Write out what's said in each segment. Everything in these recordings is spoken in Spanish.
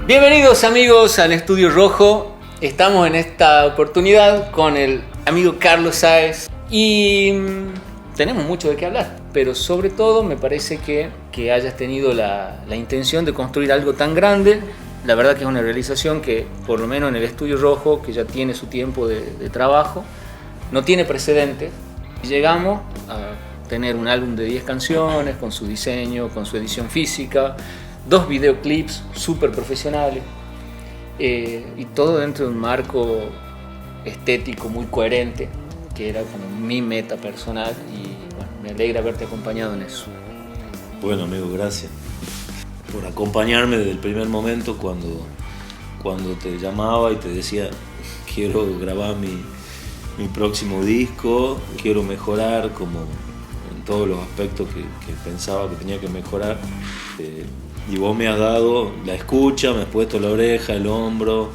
Bienvenidos amigos al Estudio Rojo. Estamos en esta oportunidad con el amigo Carlos Sáez y tenemos mucho de qué hablar, pero sobre todo me parece que hayas tenido la intención de construir algo tan grande. La verdad que es una realización que, por lo menos en el Estudio Rojo, que ya tiene su tiempo de trabajo, no tiene precedentes. Llegamos a tener un álbum de 10 canciones, con su diseño, con su edición física, 2 videoclips súper profesionales, y todo dentro de un marco estético muy coherente, que era como mi meta personal, y bueno, me alegra haberte acompañado en eso. Bueno, amigo, gracias por acompañarme desde el primer momento cuando te llamaba y te decía quiero grabar mi próximo disco, quiero mejorar como en todos los aspectos que pensaba que tenía que mejorar, y vos me has dado la escucha, me has puesto la oreja, el hombro.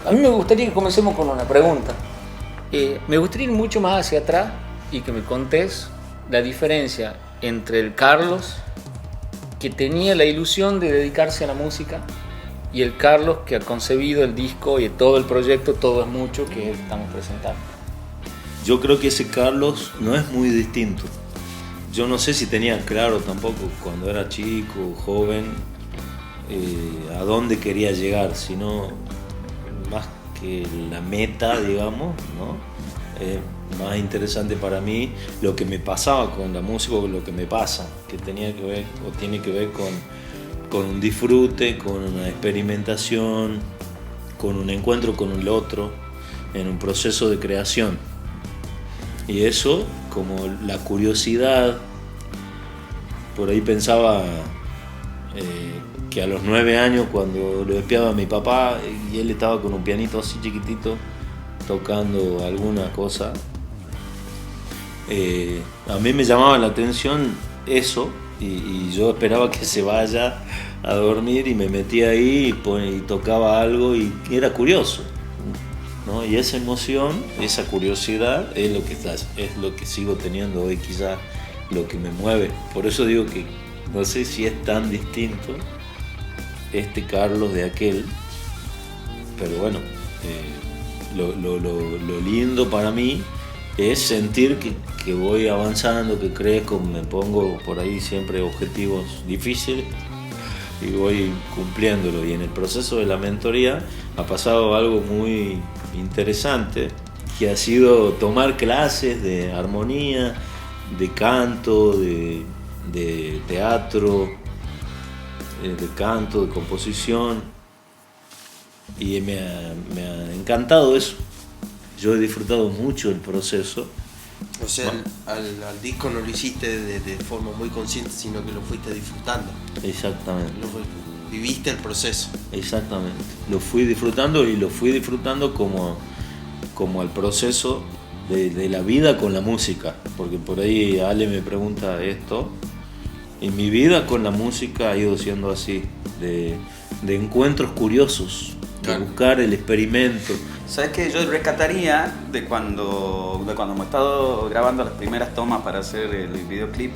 A mí me gustaría que comencemos con una pregunta. Me gustaría ir mucho más hacia atrás y que me contés la diferencia entre el Carlos que tenía la ilusión de dedicarse a la música y el Carlos que ha concebido el disco y todo el proyecto Todo es Mucho que estamos presentando. Yo creo que ese Carlos no es muy distinto. Yo no sé si tenía claro tampoco cuando era chico, joven, a dónde quería llegar, sino más que la meta, digamos, ¿no? Más interesante para mí lo que me pasaba con la música, lo que me pasa, que tenía que ver o tiene que ver con un disfrute, con una experimentación, con un encuentro con el otro, en un proceso de creación. Y eso, como la curiosidad, por ahí pensaba que a los 9 años, cuando lo espiaba a mi papá y él estaba con un pianito así chiquitito tocando alguna cosa, a mí me llamaba la atención eso, y yo esperaba que se vaya a dormir y me metía ahí y tocaba algo y era curioso, ¿no? Y esa emoción, esa curiosidad es lo que sigo teniendo hoy, quizás lo que me mueve. Por eso digo que no sé si es tan distinto este Carlos de aquel, pero bueno, lo lindo para mí es sentir que voy avanzando, que crezco, me pongo por ahí siempre objetivos difíciles y voy cumpliéndolo. Y en el proceso de la mentoría ha pasado algo muy interesante, que ha sido tomar clases de armonía, de canto, de teatro, de canto, de composición, y me ha encantado eso. Yo he disfrutado mucho el proceso. O sea, al disco no lo hiciste de forma muy consciente, sino que lo fuiste disfrutando. Exactamente. Viviste el proceso. Exactamente. Lo fui disfrutando y lo fui disfrutando como el proceso de la vida con la música. Porque por ahí Ale me pregunta esto. Y mi vida con la música ha ido siendo así, de encuentros curiosos, de buscar el experimento. ¿Sabes qué? Yo rescataría de cuando me he estado grabando las primeras tomas para hacer el videoclip,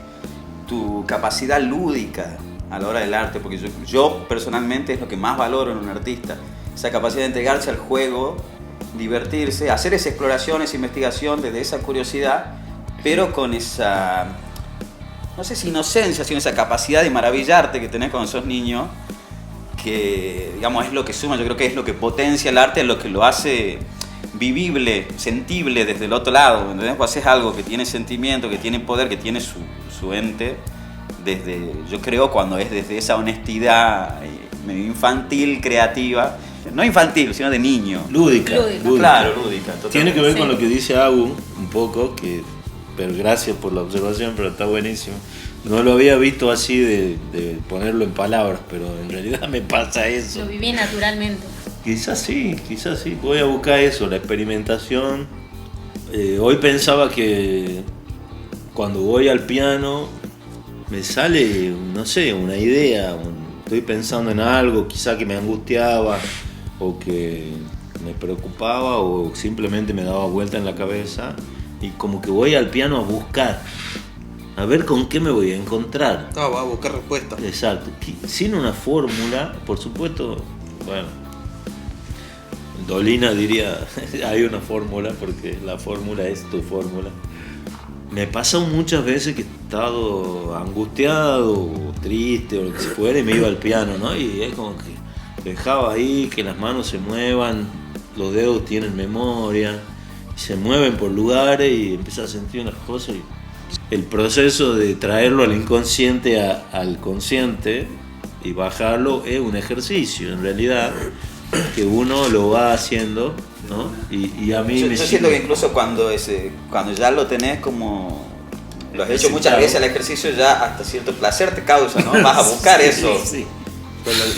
tu capacidad lúdica a la hora del arte, porque yo personalmente es lo que más valoro en un artista, esa capacidad de entregarse al juego, divertirse, hacer esa exploración, esa investigación desde esa curiosidad, pero con esa, no sé si inocencia, sino esa capacidad de maravillarte que tenés cuando sos niño, que digamos es lo que suma, yo creo que es lo que potencia el arte, es lo que lo hace vivible, sentible desde el otro lado, ¿entendés? Vos haces algo que tiene sentimiento, que tiene poder, que tiene su ente, yo creo cuando es desde esa honestidad medio infantil, creativa, no infantil, sino de niño. Lúdica. Claro, lúdica. Totalmente. Tiene que ver con lo que dice Agu, un poco, pero gracias por la observación, pero está buenísimo. No lo había visto así de ponerlo en palabras, pero en realidad me pasa eso. Lo viví naturalmente. Quizás sí. Voy a buscar eso, la experimentación. Hoy pensaba que cuando voy al piano me sale, no sé, una idea. Estoy pensando en algo, quizá que me angustiaba o que me preocupaba o simplemente me daba vuelta en la cabeza. Y como que voy al piano a buscar. A ver con qué me voy a encontrar. Va a buscar respuestas. Exacto. Sin una fórmula, por supuesto, bueno, Dolina diría, hay una fórmula, porque la fórmula es tu fórmula. Me pasa muchas veces que he estado angustiado o triste o lo que fuera y me iba al piano, ¿no? Y es como que dejaba ahí que las manos se muevan, los dedos tienen memoria, se mueven por lugares y empezás a sentir unas cosas. Y el proceso de traerlo al inconsciente al consciente y bajarlo es un ejercicio, en realidad, que uno lo va haciendo, ¿no? Y a mí yo me siento que incluso cuando ya lo tenés como lo has hecho muchas veces el ejercicio, ya hasta cierto placer te causa, ¿no? Vas a buscar eso. Sí.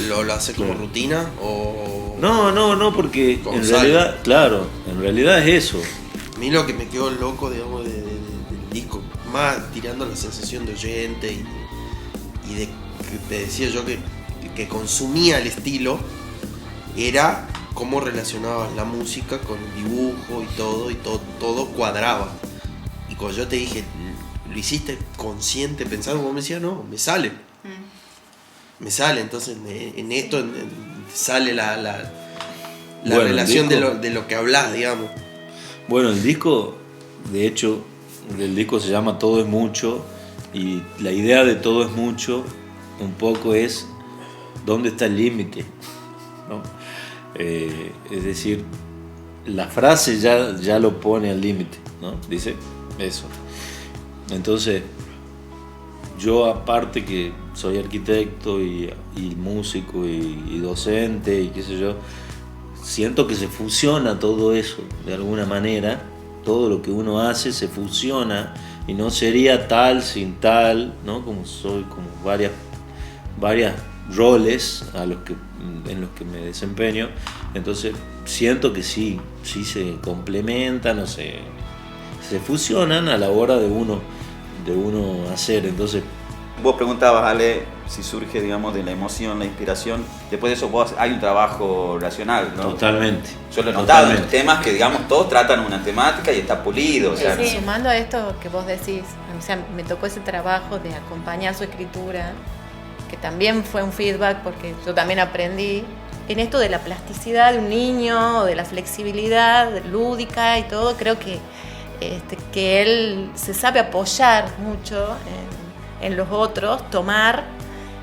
¿Lo haces como rutina o...? No, porque Con en sal. realidad, claro, en realidad es eso. A mí lo que me quedó loco, digamos, del disco, más tirando la sensación de oyente y de que te decía yo que consumía el estilo, era cómo relacionabas la música con el dibujo y todo cuadraba. Y cuando yo te dije, lo hiciste consciente, pensando, vos me decías, no, me sale. Me sale, entonces en esto sale la Bueno, relación el disco, de lo que hablas, digamos. Bueno, el disco, de hecho, el disco se llama Todo es Mucho, y la idea de Todo es Mucho un poco es dónde está el límite, ¿no? Es decir, la frase ya lo pone al límite, ¿no? Dice eso. Entonces, yo aparte que soy arquitecto y músico y docente y qué sé yo, siento que se fusiona todo eso de alguna manera, todo lo que uno hace se fusiona y no sería tal sin tal, ¿no? Como soy, como varias roles en los que me desempeño, entonces siento que sí se complementan o se fusionan a la hora de uno hacer. Entonces, vos preguntabas, Ale, si surge, digamos, de la emoción, la inspiración. Después de eso hay un trabajo racional, ¿no? Totalmente. Yo lo he notado en Totalmente. temas que, digamos, todos tratan una temática y está pulido. O sea, Sí, sumando a esto que vos decís, o sea, me tocó ese trabajo de acompañar su escritura, que también fue un feedback porque yo también aprendí en esto de la plasticidad de un niño, de la flexibilidad lúdica y todo. Creo que él se sabe apoyar mucho en los otros, tomar,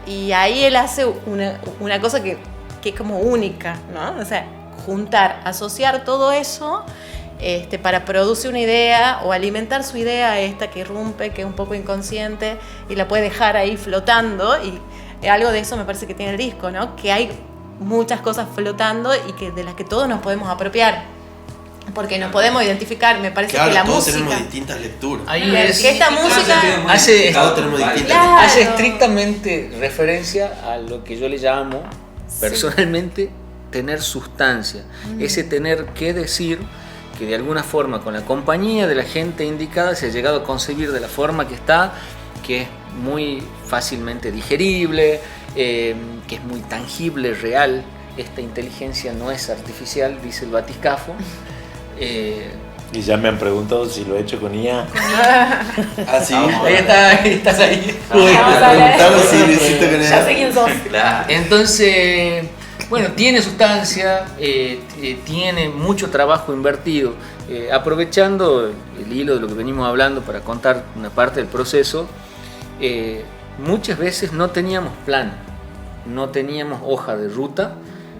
y ahí él hace una cosa que es como única, ¿no? O sea, juntar, asociar todo eso para producir una idea o alimentar su idea esta que irrumpe, que es un poco inconsciente y la puede dejar ahí flotando, y algo de eso me parece que tiene el disco, ¿no? Que hay muchas cosas flotando y de las que todos nos podemos apropiar. Porque nos podemos identificar, me parece Claro, que la todos música... tenemos distintas lecturas. Ahí Que es, esta música... Todos tenemos distintas Claro. hace estrictamente referencia a lo que yo le llamo personalmente tener sustancia, ese tener que decir que de alguna forma con la compañía de la gente indicada se ha llegado a concebir de la forma que está, que es muy fácilmente digerible, que es muy tangible, real. Esta inteligencia no es artificial, dice el batiscafo. Y ya me han preguntado si lo he hecho con IA. Ah, sí. Ahí estás ahí. Vamos a ver. Preguntamos si lo hiciste con Ya sé ella. quién sos. Entonces, bueno, tiene sustancia, tiene mucho trabajo invertido. Aprovechando el hilo de lo que venimos hablando para contar una parte del proceso, muchas veces no teníamos plan, no teníamos hoja de ruta,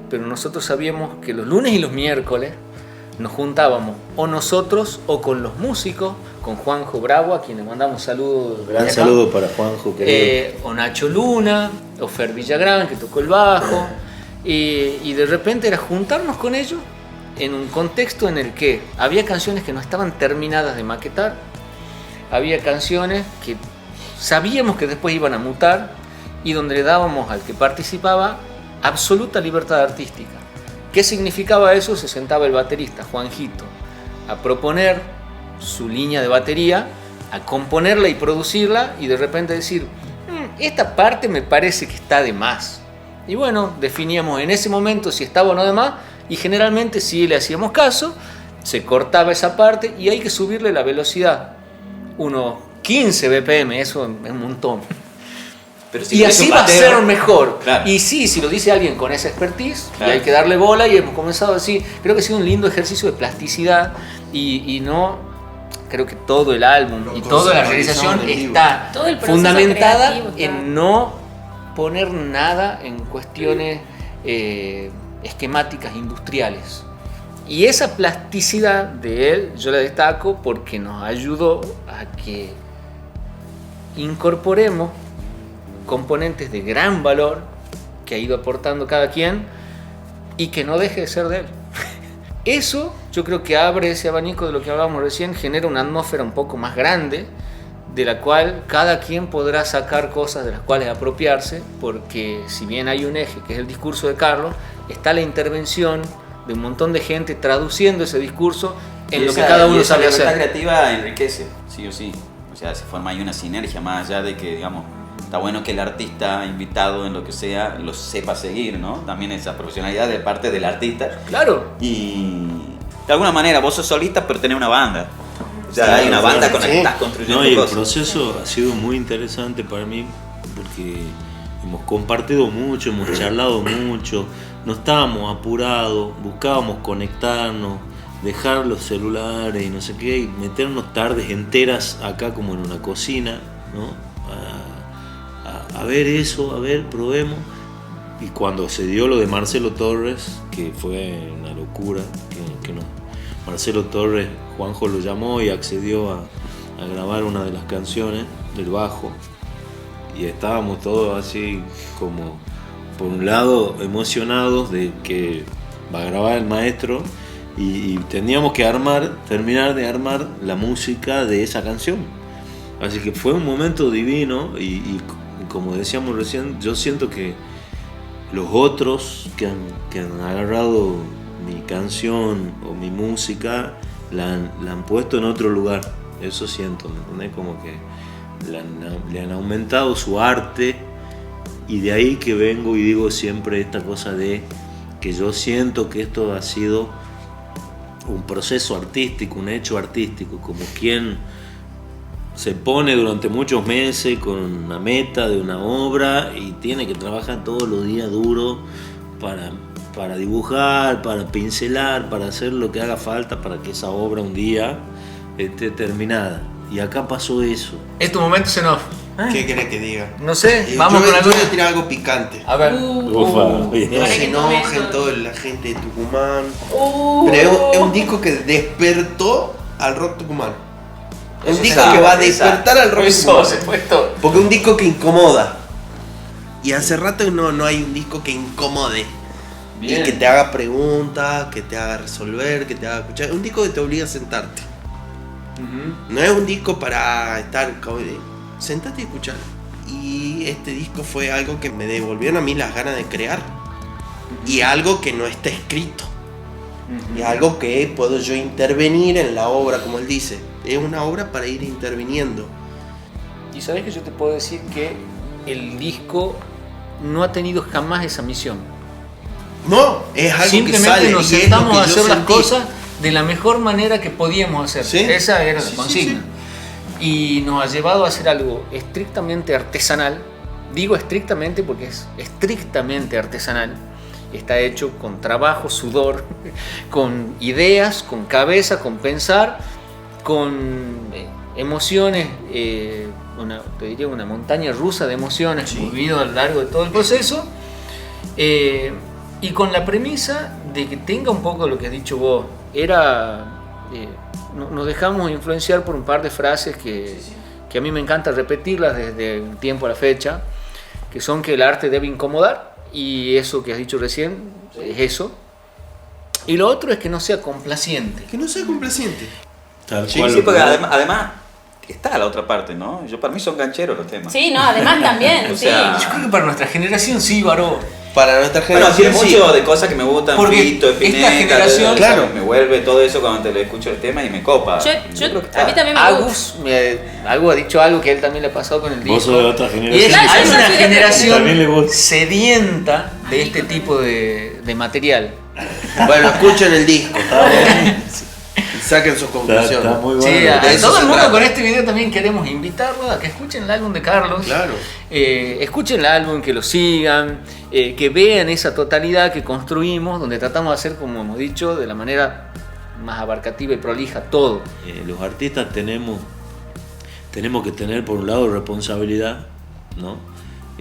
pero nosotros sabíamos que los lunes y los miércoles nos juntábamos o nosotros o con los músicos, con Juanjo Bravo, a quien le mandamos saludos. Gran saludo para Juanjo, querido. O Nacho Luna, o Fer Villagrán, que tocó el bajo, y de repente era juntarnos con ellos en un contexto en el que había canciones que no estaban terminadas de maquetar, había canciones que sabíamos que después iban a mutar y donde le dábamos al que participaba absoluta libertad artística. ¿Qué significaba eso? Se sentaba el baterista, Juanjito, a proponer su línea de batería, a componerla y producirla, y de repente decir, esta parte me parece que está de más. Y bueno, definíamos en ese momento si estaba o no de más, y generalmente si le hacíamos caso, se cortaba esa parte y hay que subirle la velocidad. Unos 15 BPM, eso es un montón. Pero si y eres así un va a batero, ser mejor. Claro. Y sí, si lo dice alguien con esa expertise, Claro. y hay que darle bola, y hemos comenzado así. Creo que ha sido un lindo ejercicio de plasticidad y no... Creo que todo el álbum Lo y toda la conceptualizamos realización en vivo. está Todo el proceso fundamentada creativo está- en no poner nada en cuestiones esquemáticas industriales. Y esa plasticidad de él yo la destaco porque nos ayudó a que incorporemos componentes de gran valor que ha ido aportando cada quien y que no deje de ser de él. Eso yo creo que abre ese abanico de lo que hablábamos recién, genera una atmósfera un poco más grande, de la cual cada quien podrá sacar cosas de las cuales apropiarse, porque si bien hay un eje que es el discurso de Carlos, está la intervención de un montón de gente traduciendo ese discurso en lo que cada uno sabe La libertad hacer. creativa enriquece, sí o sí. O sea, se forma ahí una sinergia más allá de que, digamos, está bueno que el artista invitado en lo que sea lo sepa seguir, ¿no? También esa profesionalidad de parte del artista. Claro. Y de alguna manera vos sos solista, pero tenés una banda. O sea, Claro, hay una banda sí. con la que estás construyendo No, y el cosas. proceso ha sido muy interesante para mí porque hemos compartido mucho, hemos charlado mucho, no estábamos apurados, buscábamos conectarnos, dejar los celulares y no sé qué, y meternos tardes enteras acá como en una cocina, ¿no? A ver eso, a ver, probemos. Y cuando se dio lo de Marcelo Torres, que fue una locura, que no. Marcelo Torres, Juanjo lo llamó y accedió a grabar una de las canciones del bajo. Y estábamos todos así como, por un lado, emocionados de que va a grabar el maestro y teníamos que terminar de armar la música de esa canción. Así que fue un momento divino y como decíamos recién, yo siento que los otros que han agarrado mi canción o mi música la han puesto en otro lugar. Eso siento, ¿me entendés? Como que le han aumentado su arte, y de ahí que vengo y digo siempre esta cosa de que yo siento que esto ha sido un proceso artístico, un hecho artístico, como quien se pone durante muchos meses con una meta de una obra y tiene que trabajar todos los días duro para dibujar, para pincelar, para hacer lo que haga falta para que esa obra un día esté terminada. Y acá pasó eso. Es tu momento, Zenov. ¿Qué querés que diga? No sé, Yo vamos con voy algo. a tirar algo picante. A ver. Ufa, bien. No Para se que enojen tomen. toda la gente de Tucumán. Pero es un disco que despertó al rock tucumano. Es un disco que va a despertar al rock Eso, se tucumano. puesto. Porque es un disco que incomoda. Y hace rato no hay un disco que incomode. Bien. Y que te haga preguntas, que te haga resolver, que te haga escuchar. Es un disco que te obliga a sentarte. No es un disco para estar como de, sentate y escuchar. Y este disco fue algo que me devolvieron a mí las ganas de crear. Y algo que no está escrito. Y algo que puedo yo intervenir en la obra, como él dice. Es una obra para ir interviniendo. Y sabes que yo te puedo decir que el disco no ha tenido jamás esa misión. No, es algo que Simplemente sale. nos y es sentamos lo a que yo hacer las sentí. cosas de la mejor manera que podíamos hacer. Sí. Esa era la Sí, consigna. Y nos ha llevado a hacer algo estrictamente artesanal. Digo estrictamente porque es estrictamente artesanal. Está hecho con trabajo, sudor, con ideas, con cabeza, con pensar, con emociones, te diría una montaña rusa de emociones que hemos vivido a lo largo de todo el proceso. Y con la premisa de que tenga un poco lo que has dicho vos. Nos dejamos influenciar por un par de frases que a mí me encanta repetirlas desde un tiempo a la fecha, que son que el arte debe incomodar, y eso que has dicho recién es eso. Y lo otro es que no sea complaciente. Que no sea complaciente. Tal Sí, cual Sí, lo porque que- además está la otra parte, ¿no? Para mí son gancheros los temas. Sí, no, además también, O sea, Yo creo que para nuestra generación sí, varó. Para nuestra Bueno, generación. tiene sí. mucho de cosas que me gustan, Porque Fito, esta Spinetta, generación- o sea, Claro. me vuelve todo eso cuando te lo escucho el tema y me copa. Yo, creo que está. a mí también me Agus algo ha dicho algo que a él también le ha pasado con el disco. Vos sos de otra Y generación. Claro, hay yo una soy de- generación También le gusta. sedienta de este tipo de material. Bueno, escuchen el disco. saquen sus conclusiones. Está muy bueno. Sí, a De eso todo se el mundo trata. con este video también queremos invitarlo a que escuchen el álbum de Carlos. Claro. Escuchen el álbum, que lo sigan, que vean esa totalidad que construimos, donde tratamos de hacer, como hemos dicho, de la manera más abarcativa y prolija todo. Los artistas tenemos que tener por un lado responsabilidad, ¿no?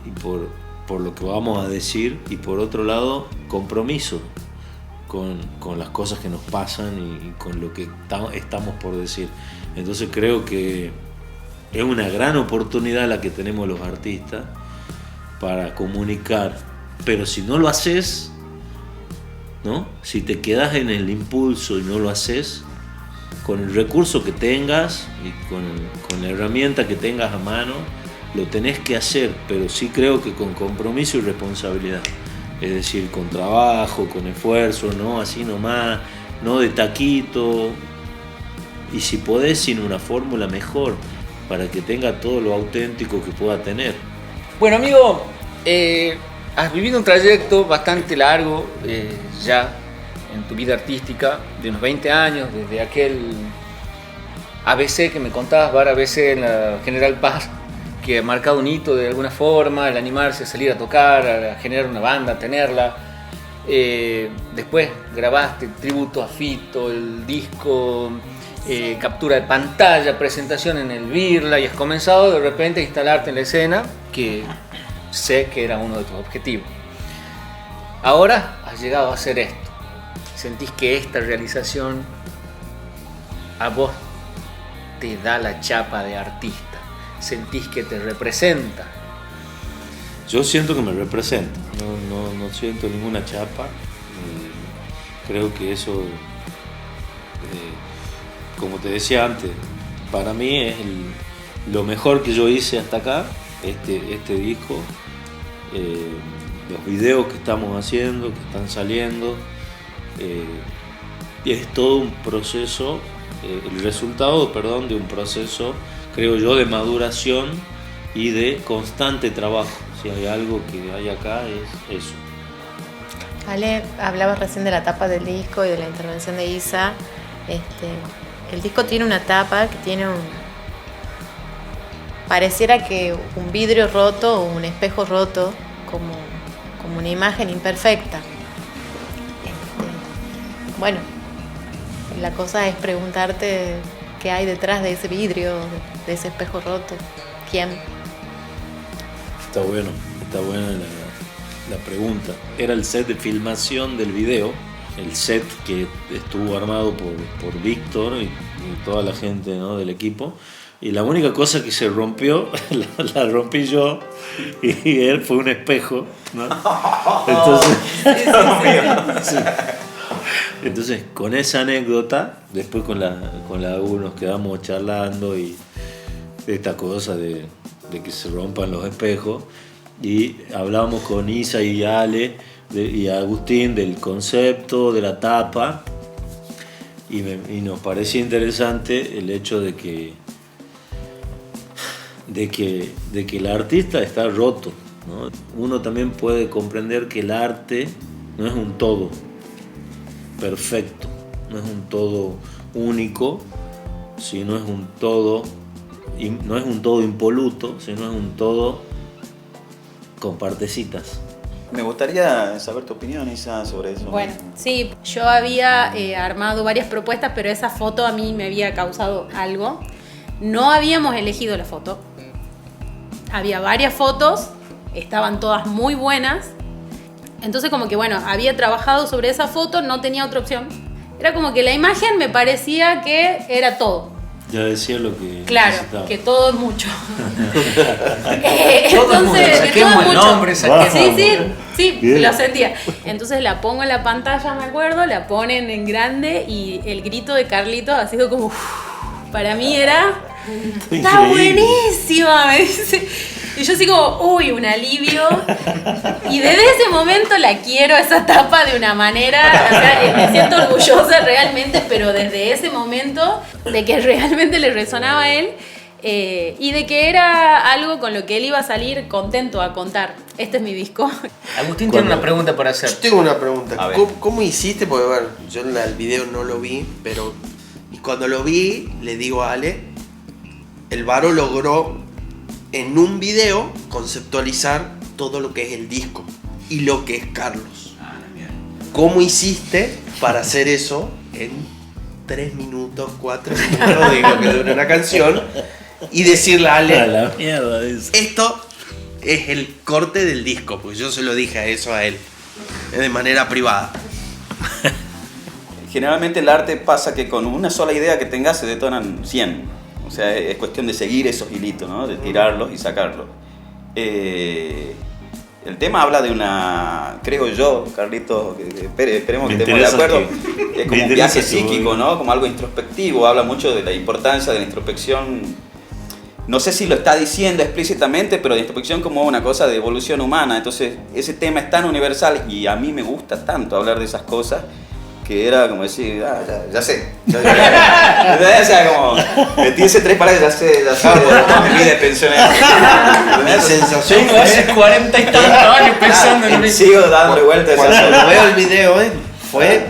Y por lo que vamos a decir, y por otro lado compromiso con las cosas que nos pasan y con lo que estamos por decir. Entonces creo que es una gran oportunidad la que tenemos los artistas para comunicar, pero si no lo haces, ¿no? Si te quedas en el impulso y no lo haces, con el recurso que tengas y con la herramienta que tengas a mano, lo tenés que hacer, pero sí creo que con compromiso y responsabilidad. Es decir, con trabajo, con esfuerzo, no así nomás, no de taquito. Y si podés, sin una fórmula, mejor, para que tenga todo lo auténtico que pueda tener. Bueno, amigo, has vivido un trayecto bastante largo ya en tu vida artística, de unos 20 años, desde aquel ABC que me contabas, Bar ABC en la General Paz, que ha marcado un hito de alguna forma, el animarse a salir a tocar, a generar una banda, a tenerla. Después grabaste tributo a Fito, el disco, captura de pantalla, presentación en el Birla, y has comenzado de repente a instalarte en la escena, que sé que era uno de tus objetivos. Ahora has llegado a hacer esto. ¿Sentís que esta realización a vos te da la chapa de artista? ¿Sentís que te representa? Yo siento que me representa, no siento ninguna chapa. Creo que eso, como te decía antes, para mí es lo mejor que yo hice hasta acá, este disco, los videos que estamos haciendo, que están saliendo, y es todo un proceso, el resultado, de un proceso, creo yo, de maduración y de constante trabajo. Si hay algo que hay acá es eso. Ale, hablabas recién de la tapa del disco y de la intervención de Isa. El disco tiene una tapa que tiene pareciera que un vidrio roto o un espejo roto, como una imagen imperfecta. Bueno, la cosa es preguntarte qué hay detrás de ese vidrio, de ese espejo roto. ¿Quién? Está buena la pregunta. Era el set de filmación del video, el set que estuvo armado por Víctor y toda la gente, ¿no?, del equipo. Y la única cosa que se rompió, la rompí yo, y él fue un espejo, ¿no? Entonces, sí. Entonces, con esa anécdota, después con la U nos quedamos charlando y esta cosa de que se rompan los espejos, y hablamos con Isa y Ale y Agustín del concepto, de la tapa, y nos parecía interesante el hecho de que el artista está roto, ¿no? Uno también puede comprender que el arte no es un todo perfecto, no es un todo único, sino es un todo, no es un todo impoluto, sino es un todo con partecitas. Me gustaría saber tu opinión, Isa, sobre eso. Bueno, sí, yo había armado varias propuestas, pero esa foto a mí me había causado algo. No habíamos elegido la foto. Había varias fotos, estaban todas muy buenas. Entonces como que bueno, había trabajado sobre esa foto, no tenía otra opción. Era como que la imagen me parecía que era todo. Ya decía lo que Claro, necesitaba. que todo es mucho. Todo es mucho, saquemos el nombre, saquemos. Sí, Bien. lo sentía. Entonces la pongo en la pantalla, me acuerdo, la ponen en grande y el grito de Carlitos ha sido como... para mí era... ¡Está buenísima! Me dice. Y yo así como, uy, un alivio. Y desde ese momento la quiero esa tapa de una manera, o sea, me siento orgullosa realmente, pero desde ese momento de que realmente le resonaba a él y de que era algo con lo que él iba a salir contento a contar. Este es mi disco. Agustín tiene una pregunta para hacer. Yo tengo una pregunta. A ver. ¿Cómo hiciste? Porque, bueno, yo el video no lo vi, pero ¿y cuando lo vi, le digo a Ale, el Varo logró en un video conceptualizar todo lo que es el disco y lo que es Carlos. ¿Cómo hiciste para hacer eso en 3 minutos, 4 minutos, digo que dura una canción, y decirle a Ale, A la mierda eso. esto es el corte del disco? Porque yo se lo dije eso a él, de manera privada. Generalmente el arte pasa que con una sola idea que tengas se detonan 100. O sea, es cuestión de seguir esos hilitos, ¿no? De tirarlos y sacarlos. El tema habla de una, creo yo, Carlitos, esperemos que estemos de acuerdo, es como un viaje psíquico, ¿no? Como algo introspectivo, habla mucho de la importancia de la introspección. No sé si lo está diciendo explícitamente, pero la introspección como una cosa de evolución humana. Entonces, ese tema es tan universal y a mí me gusta tanto hablar de esas cosas, que era como decir, ya sé. O sea, como metí ese 3 palabras, ya sé, toda mi vida de pensionero. Mi sensación Tengo hace 40 y tantos años pensando en eso. Sigo dándole vueltas a cuando eso. veo el video, fue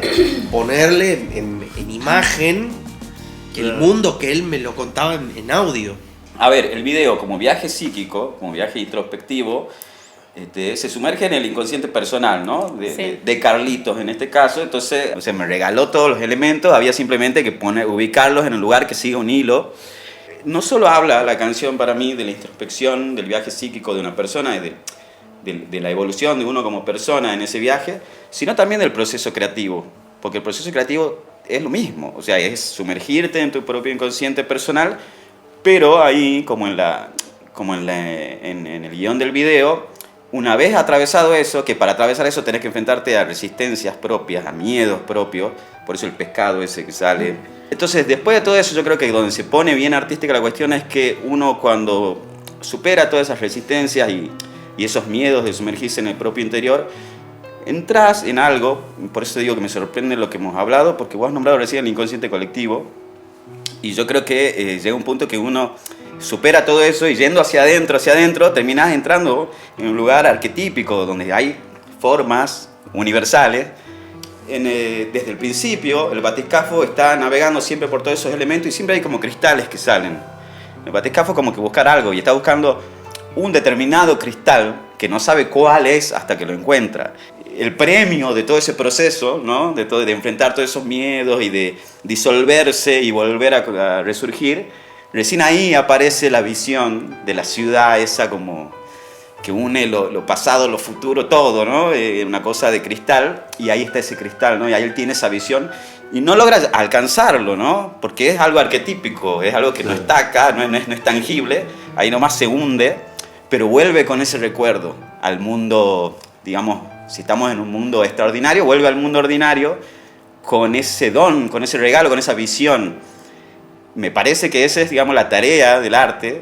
ponerle en imagen el mundo que él me lo contaba en audio. A ver, el video como viaje psíquico, como viaje introspectivo, se sumerge en el inconsciente personal, ¿no? Sí. De Carlitos en este caso. Entonces, o sea, me regaló todos los elementos, había simplemente que ubicarlos en un lugar que siga un hilo. No solo habla la canción para mí de la introspección, del viaje psíquico de una persona, de la evolución de uno como persona en ese viaje, sino también del proceso creativo, porque el proceso creativo es lo mismo, o sea, es sumergirte en tu propio inconsciente personal, pero ahí, como en el guión del video, una vez atravesado eso, que para atravesar eso tenés que enfrentarte a resistencias propias, a miedos propios, por eso el pescado ese que sale. Entonces, después de todo eso, yo creo que donde se pone bien artística la cuestión es que uno, cuando supera todas esas resistencias y esos miedos de sumergirse en el propio interior, entras en algo. Por eso digo que me sorprende lo que hemos hablado, porque vos has nombrado recién el inconsciente colectivo, y yo creo que llega un punto que uno supera todo eso y yendo hacia adentro, terminás entrando en un lugar arquetípico donde hay formas universales. Desde el principio, el batiscafo está navegando siempre por todos esos elementos y siempre hay como cristales que salen. El batiscafo como que buscar algo y está buscando un determinado cristal que no sabe cuál es hasta que lo encuentra. El premio de todo ese proceso, ¿no? de enfrentar todos esos miedos y de disolverse y volver a resurgir, recién ahí aparece la visión de la ciudad esa como que une lo pasado, lo futuro, todo, ¿no? Una cosa de cristal, y ahí está ese cristal, ¿no? Y ahí él tiene esa visión y no logra alcanzarlo, ¿no? Porque es algo arquetípico, es algo que no está acá, no es tangible, ahí nomás se hunde, pero vuelve con ese recuerdo al mundo, digamos, si estamos en un mundo extraordinario, vuelve al mundo ordinario con ese don, con ese regalo, con esa visión. Me parece que esa es, digamos, la tarea del arte.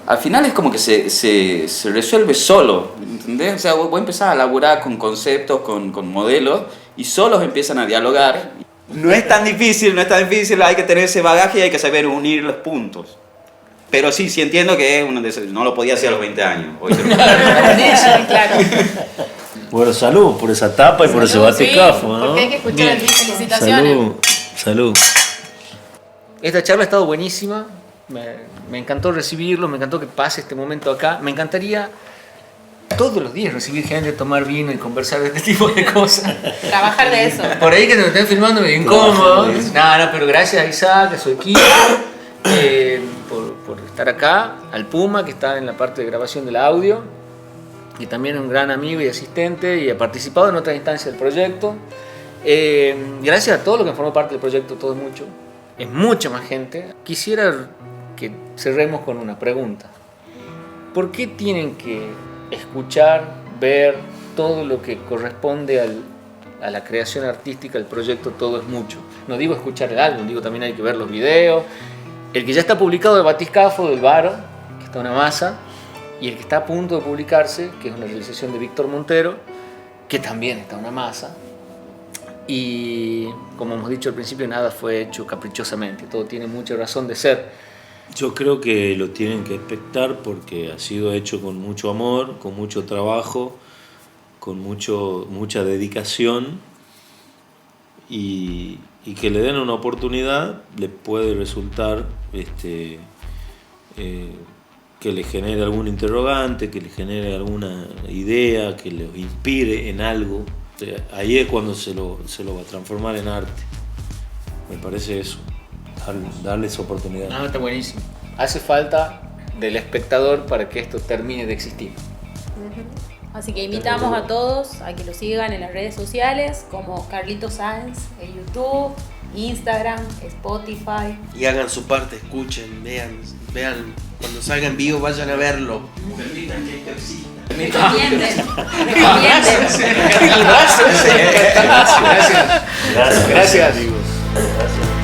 Al final es como que se resuelve solo, ¿entendés? O sea, vos empezás a laburar con conceptos, con modelos, y solos empiezan a dialogar. No es tan difícil, hay que tener ese bagaje y hay que saber unir los puntos. Pero sí entiendo que no lo podía hacer a los 20 años. Hoy Claro. Bueno, salud por esa tapa y por ese batiscafo, ¿no? Porque hay que escuchar el disco. Felicitaciones. Salud. Esta charla ha estado buenísima, me encantó recibirlo, me encantó que pase este momento acá. Me encantaría todos los días recibir gente, tomar vino y conversar de este tipo de cosas. Trabajar de eso. Por ahí que te lo estén filmando medio incómodo. No, pero gracias a Isaac, a su equipo, por estar acá, al Puma, que está en la parte de grabación del audio, y también es un gran amigo y asistente, y ha participado en otras instancias del proyecto. Gracias a todos los que han formado parte del proyecto, todo es mucha más gente. Quisiera que cerremos con una pregunta. ¿Por qué tienen que escuchar, ver todo lo que corresponde a la creación artística, el proyecto Todo es Mucho? No digo escuchar el álbum, digo también hay que ver los videos. El que ya está publicado de Batiscafo, del Varo, que está una masa, y el que está a punto de publicarse, que es una realización de Víctor Montero, que también está una masa. Y como hemos dicho al principio, nada fue hecho caprichosamente, todo tiene mucha razón de ser. Yo creo que lo tienen que expectar porque ha sido hecho con mucho amor, con mucho trabajo, con mucha dedicación, y que le den una oportunidad le puede resultar que le genere algún interrogante, que le genere alguna idea, que le inspire en algo. Ahí es cuando se lo va a transformar en arte. Me parece eso, darle esa oportunidad. No, está buenísimo. Hace falta del espectador para que esto termine de existir. Así que invitamos a todos a que lo sigan en las redes sociales como Carlitos Sáenz en YouTube, Instagram, Spotify. Y hagan su parte, escuchen, vean. Cuando salga en vivo, vayan a verlo. Permitan que esto exista. Recomienden. Gracias. Gracias amigos. Gracias.